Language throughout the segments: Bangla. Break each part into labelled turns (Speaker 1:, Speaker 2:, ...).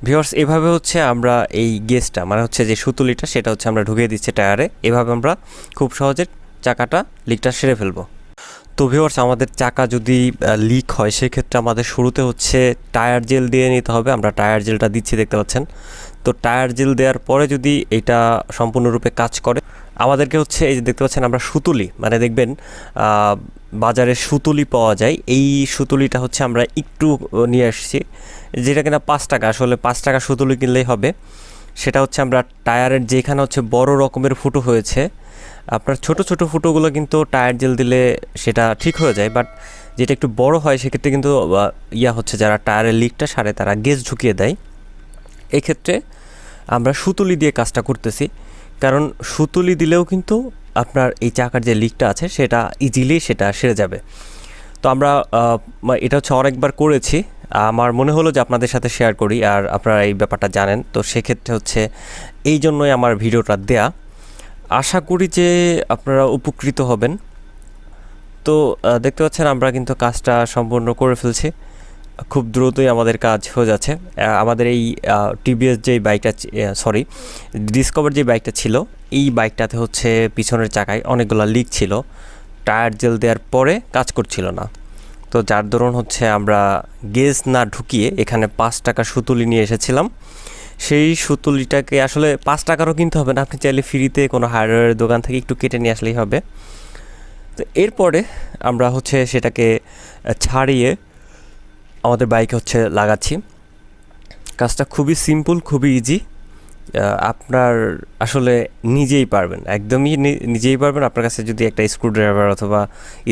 Speaker 1: ভিউয়ার্স এভাবে হচ্ছে আমরা এই গেজটা মানে হচ্ছে যে সুতুলিটা সেটা হচ্ছে আমরা ঢুকিয়ে দিচ্ছি টায়ারে। এভাবে আমরা খুব সহজে চাকাটা লিকটা সেরে ফেলবো। তো ভিউয়ার্স আমাদের চাকা যদি লিক হয় সেক্ষেত্রে আমাদের শুরুতে হচ্ছে টায়ার জেল দিয়ে নিতে হবে। আমরা টায়ার জেলটা দিচ্ছি দেখতে পাচ্ছেন। তো টায়ার জেল দেওয়ার পরে যদি এটা সম্পূর্ণরূপে কাজ করে আমাদেরকে হচ্ছে এই যে দেখতে পাচ্ছেন আমরা সুতুলি মানে দেখবেন বাজারে সুতুলি পাওয়া যায়। এই সুতুলিটা হচ্ছে আমরা একটু নিয়ে আসছি, যেটা কিনা 5 টাকা, আসলে 5 টাকা সুতুলি কিনলেই হবে। সেটা হচ্ছে আমরা টায়ারের যেখানে হচ্ছে বড় রকমের ফুটো হয়েছে, আপনার ছোট ছোট ফুটোগুলো কিন্তু টায়ার জেল দিলে সেটা ঠিক হয়ে যায়, বাট যেটা একটু বড় হয় সেক্ষেত্রে কিন্তু হচ্ছে যারা টায়ারের লিকটা সারে তারা গেজ ঢুকিয়ে দেয়। এক্ষেত্রে আমরা সুতুলি দিয়ে কাজটা করতেছি, কারণ সুতুলি দিলেও কিন্তু আপনার এই চাকার যে লিকটা আছে সেটা ইজিলি সেটা সেরে যাবে। তো আমরা এটা হচ্ছে অনেকবার করেছি, আমার মনে হলো যে আপনাদের সাথে শেয়ার করি, আর আপনারা এই ব্যাপারটা জানেন। তো সেক্ষেত্রে হচ্ছে এই জন্যই আমার ভিডিওটা দেয়া। আশা করি যে আপনারা উপকৃত হবেন। তো দেখতে পাচ্ছেন আমরা কিন্তু কাজটা সম্পূর্ণ করে ফেলছি, খুব দ্রুতই আমাদের কাজ হয়ে যাচ্ছে। আমাদের এই টিভিএস যে বাইকটা ডিসকভার যে বাইকটা ছিল, এই বাইকটাতে হচ্ছে পিছনের চাকায় অনেকগুলো লিক ছিল, টায়ার জেল দেওয়ার পরে কাজ করছিল না। তো যার দরুন হচ্ছে আমরা গেজ না ঢুকিয়ে এখানে 5 টাকা সুতুলি নিয়ে এসেছিলাম। সেই সুতুলিটাকে আসলে 5 টাকারও কিনতে হবে না, আপনি চাইলে ফ্রিতে কোনো হার্ডওয়্যারের দোকান থেকে একটু কেটে নিয়ে আসলেই হবে। তো এরপরে আমরা হচ্ছে সেটাকে ছাড়িয়ে আমাদের বাইকে হচ্ছে লাগাচ্ছি। কাজটা খুবই সিম্পল, খুবই ইজি। আপনার আসলে নিজেই পারবেন, একদমই নিজেই পারবেন। আপনার কাছে যদি একটা স্ক্রুড্রাইভার অথবা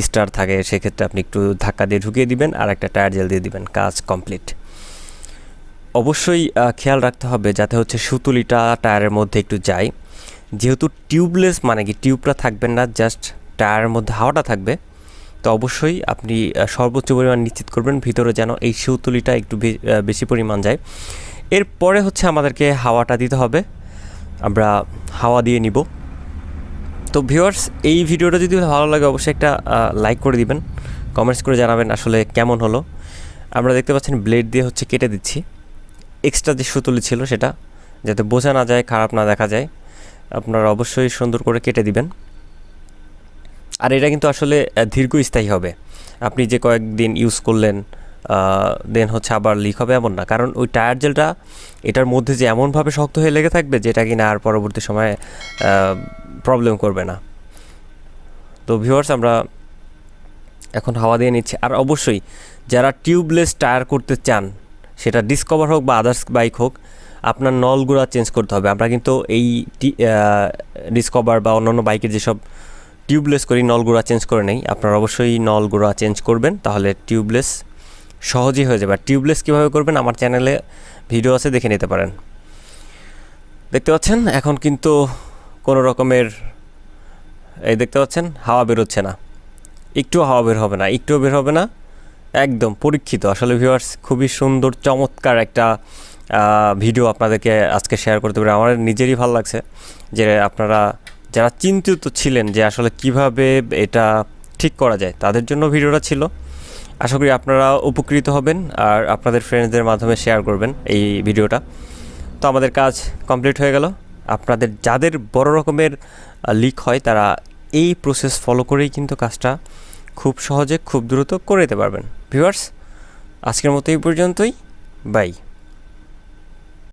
Speaker 1: স্টার থাকে সেক্ষেত্রে আপনি একটু ধাক্কা দিয়ে ঢুকিয়ে দিবেন আর একটা টায়ার জেল দিয়ে দিবেন, কাজ কমপ্লিট। অবশ্যই খেয়াল রাখতে হবে যাতে হচ্ছে সুতুলিটা টায়ারের মধ্যে একটু যায়। যেহেতু টিউবলেস মানে কি টিউবটা থাকবেন না, জাস্ট টায়ারের মধ্যে হাওয়াটা থাকবে। তো অবশ্যই আপনি সর্বোচ্চ পরিমাণ নিশ্চিত করবেন ভিতরে যেন এই সুতুলিটা একটু বেশি পরিমাণ যায়। এরপরে হচ্ছে আমাদেরকে হাওয়াটা দিতে হবে, আমরা হাওয়া দিয়ে নিব। তো ভিউয়ার্স এই ভিডিওটা যদি ভালো লাগে অবশ্যই একটা লাইক করে দিবেন, কমেন্টস করে জানাবেন আসলে কেমন হলো। আমরা দেখতে পাচ্ছেন ব্লেড দিয়ে হচ্ছে কেটে দিচ্ছি এক্সট্রা যে সুতুলি ছিল সেটা, যাতে বোঝা না যায়, খারাপ না দেখা যায়। আপনারা অবশ্যই সুন্দর করে কেটে দিবেন। আর এটা কিন্তু আসলে দীর্ঘস্থায়ী হবে, আপনি যে কয়েকদিন ইউজ করলেন দেন হচ্ছে আবার লিক হবে এমন না, কারণ ওই টায়ার জেলটা এটার মধ্যে যে এমনভাবে শক্ত হয়ে লেগে থাকবে যেটা কিনা আর পরবর্তী সময়ে প্রবলেম করবে না। তো ভিউয়ার্স আমরা এখন হাওয়া দিয়ে নিচ্ছি। আর অবশ্যই যারা টিউবলেস টায়ার করতে চান, সেটা ডিসকভার হোক বা আদার্স বাইক হোক, আপনার নলগুলো চেঞ্জ করতে হবে। আমরা কিন্তু এই ডিসকভার বা অন্যান্য বাইকের যেসব টিউবলেস করি নলগুড়া চেঞ্জ করে নেই, আপনারা অবশ্যই নলগুড়া চেঞ্জ করবেন, তাহলে টিউবলেস সহজেই হয়ে যাবে। আর টিউবলেস কীভাবে করবেন আমার চ্যানেলে ভিডিও আছে, দেখে নিতে পারেন। দেখতে পাচ্ছেন এখন কিন্তু কোনো রকমের এই দেখতে পাচ্ছেন হাওয়া বেরোচ্ছে না, একটুও হাওয়া বের হবে না, একটুও বের হবে না, একদম পরীক্ষিত। আসলে ভিউয়ার্স খুবই সুন্দর চমৎকার একটা ভিডিও আপনাদেরকে আজকে শেয়ার করতে পারি। আমার নিজেরই ভালো লাগছে যে আপনারা যারা চিন্তিত ছিলেন যে আসলে কিভাবে এটা ঠিক করা যায়, তাদের জন্য ভিডিওটা ছিল। আশা করি আপনারা উপকৃত হবেন আর আপনাদের ফ্রেন্ডসদের মাধ্যমে শেয়ার করবেন এই ভিডিওটা। তো আমাদের কাজ কমপ্লিট হয়ে গেল। আপনাদের যাদের বড় রকমের লিক হয় তারা এই প্রসেস ফলো করেই কিন্তু কাজটা খুব সহজে খুব দ্রুত করে দিতে পারবেন। ভিউয়ার্স আজকের মতো এই পর্যন্তই, বাই।